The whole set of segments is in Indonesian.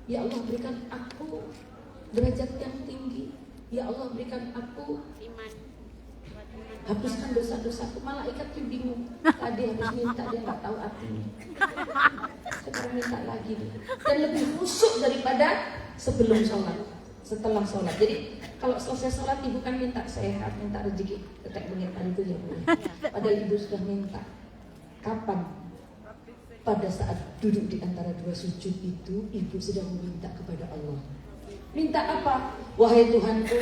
Ya Allah berikan aku derajat yang tinggi. Ya Allah berikan aku Iman. hapuskan dosa-dosaku. Malaikat tuh bingung. Tadi harus minta, dia nggak tahu artinya. Sekarang minta lagi. Dan lebih khusyuk daripada sebelum sholat, setelah sholat. Jadi kalau selesai sholat ibu kan minta sehat, minta rezeki, ketek pengintan itu ya Bu. Padahal ibu sudah minta. Kapan? Pada saat duduk di antara dua sujud itu, ibu sedang meminta kepada Allah. Minta apa? Wahai Tuhanku,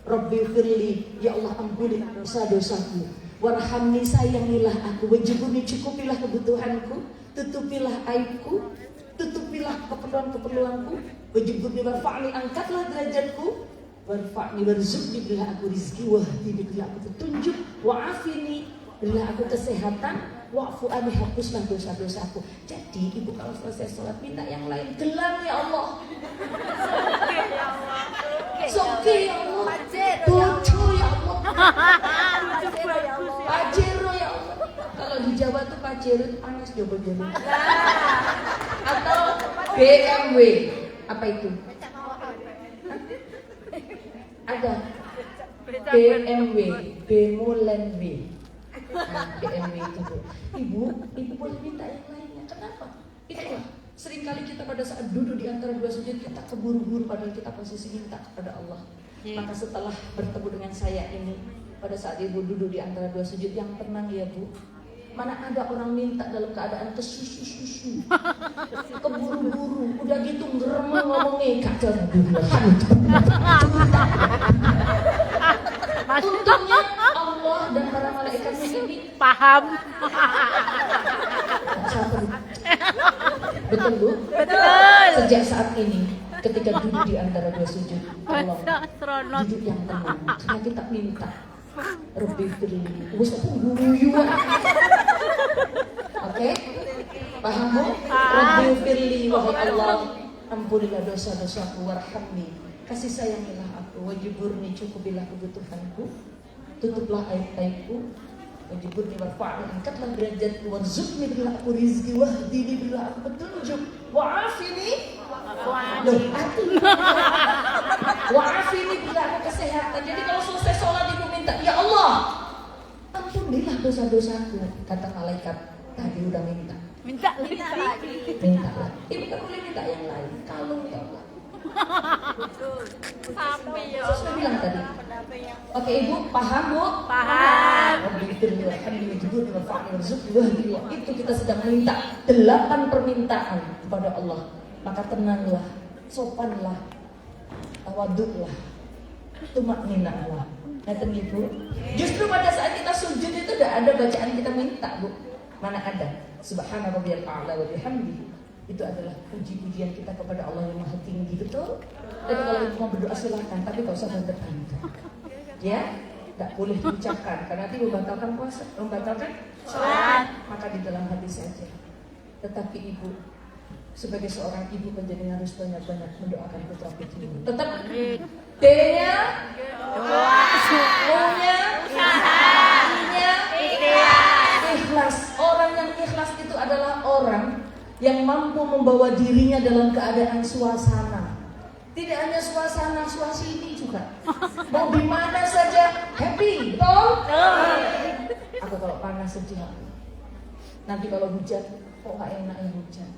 Rabbi firli, ya Allah ampuni dosa-dosaku. Warhamni, sayangilah aku. Wajibuni, cukupilah kebutuhanku. Tutupilah aibku. Tutupilah keperluan-keperluanku. Wajibuni warfa'ni, angkatlah derajatku. Warfa'ni warzuqni, berilah aku rizki. Wahdini, berilah aku petunjuk. Wa'afini, berilah aku kesehatan. Wa'fu anni, hapuslah dosa-dosaku. Jadi ibu kalau selesai sholat minta yang lain. Gelang ya Allah. Soke ya Allah. Bojo ya Allah. Pajero ya Allah. Kalau di Jawa tuh pajero itu panas Jawa-Jawa. Atau BMW. Apa itu? Ada BMW, Bemolen W. Nah, BMW itu Bu. Ibu boleh minta yang lainnya. Kenapa? Itulah seringkali kita pada saat duduk di antara dua sujud kita keburu-buru padahal kita posisi minta kepada Allah. Maka setelah bertemu dengan saya ini, pada saat ibu duduk di antara dua sujud yang tenang ya Bu. Mana ada orang minta dalam keadaan kesusu-susu, keburu-buru, udah gitu ngeremeng ngomongnya kacau. Untungnya Allah dan para malaikatnya ini Paham. Betul Bu? Betul. Sejak saat ini ketika duduk di antara dua sujud, tolong duduk yang tenang. Karena kita minta Rabbi firli. Wes aku guyu. Oke? Paham Bu? Rabbi firli, wahai Allah, ampunilah dosa-dosaku, warhamni, kasih sayangilah aku, wajiburni, cukupilah kebutuhanku, tutuplah aib-aibku, wajiburni warfa'ni, angkatlah derajatku, warzuqni, berilah aku rizki, wahdini, berilah aku petunjuk, wa'afini, wa'afini, berilah aku kesehatan. Jadi kalau selesai sholat ibu minta, ya Allah, ampunilah dosa-dosaku. Kata malaikat, tadi udah minta. Minta lagi. Minta lagi. Ibu kan boleh minta yang lain. Kalau ya Allah. Sampai ya. Saya sudah bilang tadi. Oke Ibu, paham Bu? Paham. Itu kita sedang minta 8 permintaan kepada Allah. Maka tenanglah, sopanlah, tawaduklah, tumakninahlah. Ngerti Ibu? Justru pada saat kita sujud itu tidak ada bacaan kita minta Bu. Mana ada? Subhana rabbiyal a'la wa bihamdihi. Itu adalah puji-pujian kita kepada Allah yang Maha Tinggi, betul? Dan kalau ibu mau berdoa silahkan, tapi gak usah berdepan. Ya, tidak boleh diucapkan karena nanti membatalkan puasa, membatalkan sholat. Maka di dalam hati saja. Tetapi ibu sebagai seorang ibu penjadian harus banyak-banyak mendoakan putra putri. Tetap D-nya doa, O-nya usaha, ikhlas. Orang yang ikhlas itu adalah orang yang mampu membawa dirinya dalam keadaan suasana. Tidak hanya suasana, suasini juga. Mau di mana saja happy, betul? Aku kalau panas sedih. Nanti kalau hujan, kok nggak enak ya hujan.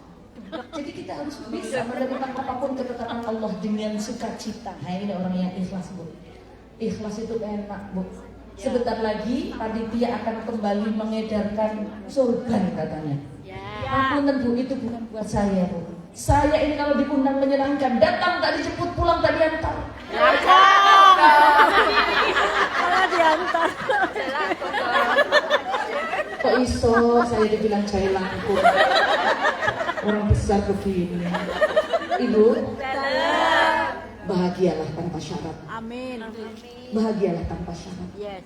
Jadi kita harus bisa menerima apapun ketetapan Allah dengan sukacita. Nah ini orang yang ikhlas Bu. Ikhlas itu enak Bu. Sebentar lagi panitia akan kembali mengedarkan sorban katanya. Ampun Bu, itu bukan buat saya Bu. Saya ini kalau diundang menyenangkan, datang tak dijemput, pulang tak diantar. Malah diantar. Kok iso saya dibilang jaya langkung. Orang besar begini. Ibu, bahagialah tanpa syarat. Amin. Bahagialah tanpa syarat. Yes.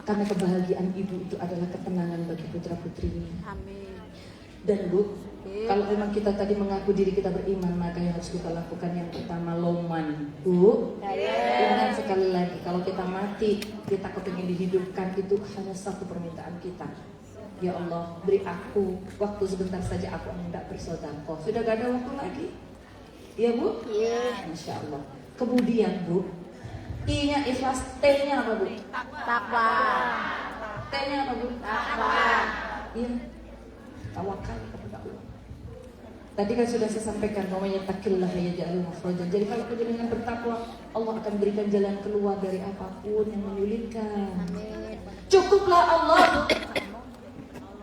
Karena kebahagiaan ibu itu adalah ketenangan bagi putra putrinya. Amin. Dan Bu, kalau memang kita tadi mengaku diri kita beriman, maka yang harus kita lakukan yang pertama loman. Bu, ingat sekali lagi, kalau kita mati, kita kepingin dihidupkan, itu hanya satu permintaan kita. Ya Allah, beri aku waktu sebentar saja, aku hendak bersedekah. Sudah gak ada waktu lagi. Iya Bu? Iya. Masya Allah. Kemudian Bu, I-nya ikhlas, T-nya apa Bu? Takwa. T-nya apa Bu? Takwa. Iya, tawakal kepada Allah. Tadi kan sudah saya sampaikan, namanya takillah yaj'al makhraja. Jadi kalau dengan bertakwa, Allah akan berikan jalan keluar dari apapun yang menyulitkan. Cukuplah Allah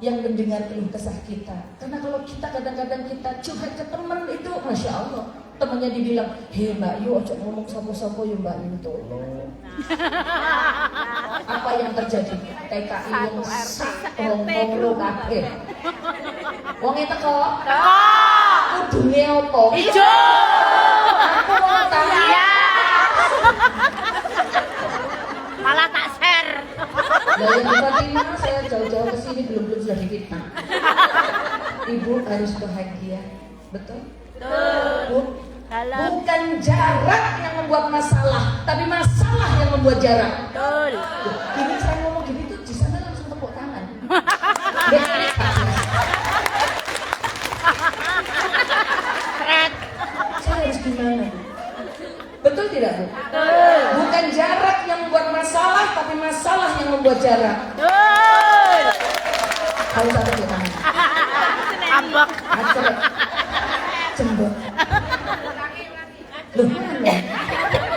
yang mendengar keluh kesah kita. Karena kalau kita kadang-kadang kita curhat ke teman itu, Masya Allah, temannya dibilang, hei Mbak Yu, ojo ngomong sopo-sopo ya Mbak Yu, tolong. Apa yang terjadi? TKI yang ngomong lu kakek. Wong itu kok? Kudune apa? Ijo. Aku mau tanya. Malah tak share. Dari Fatimah saya jauh-jauh ke sini belum sudah difitnah. Ibu harus bahagia, betul? Bu, bukan jarak yang membuat masalah, tapi masalah yang membuat jarak. Betul. Ini saya ngomong gini tuh di sana langsung tepuk tangan. Biar saya harus gimana Bu? Betul tidak Bu? Bukan jarak yang membuat masalah, tapi masalah yang membuat jarak. Betul. Harus ada tepuk tangan. Ambek. Acret, cembok. Loh, mana?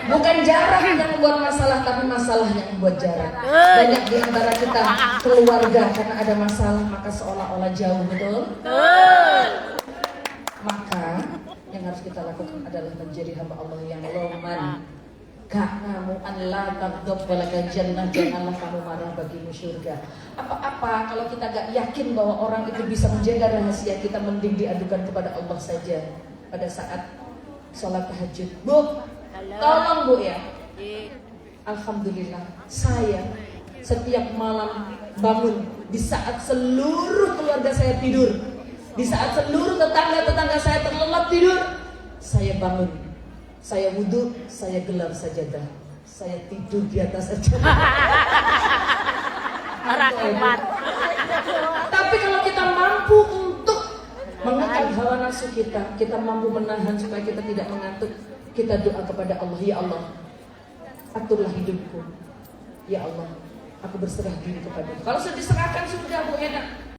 Bukan jarak yang membuat masalah, tapi masalah yang membuat jarak. Banyak di antara kita keluarga karena ada masalah maka seolah-olah jauh, betul? Maka yang harus kita lakukan adalah menjadi hamba Allah yang loman. Ka'namu an la taghdab walaka jannah, janganlah kamu marah bagimu surga. Apa-apa kalau kita gak yakin bahwa orang itu bisa menjaga rahasia kita, mending diadukan kepada Allah saja pada saat sholat tahajud. Bu, tolong Bu ya. Alhamdulillah saya setiap malam bangun di saat seluruh keluarga saya tidur, di saat seluruh tetangga-tetangga saya terlelap tidur, saya bangun. Saya wudhu, saya gelar sajadah, saya tidur di atas sajadah. Rahmat. Tapi kalau kita mampu untuk mengangkat hawa nafsu kita mampu menahan supaya kita tidak mengantuk, kita doa kepada Allah, ya Allah, aturlah hidupku, ya Allah, aku berserah diri kepadamu. Kalau sudah diserahkan sudah Bu, enak.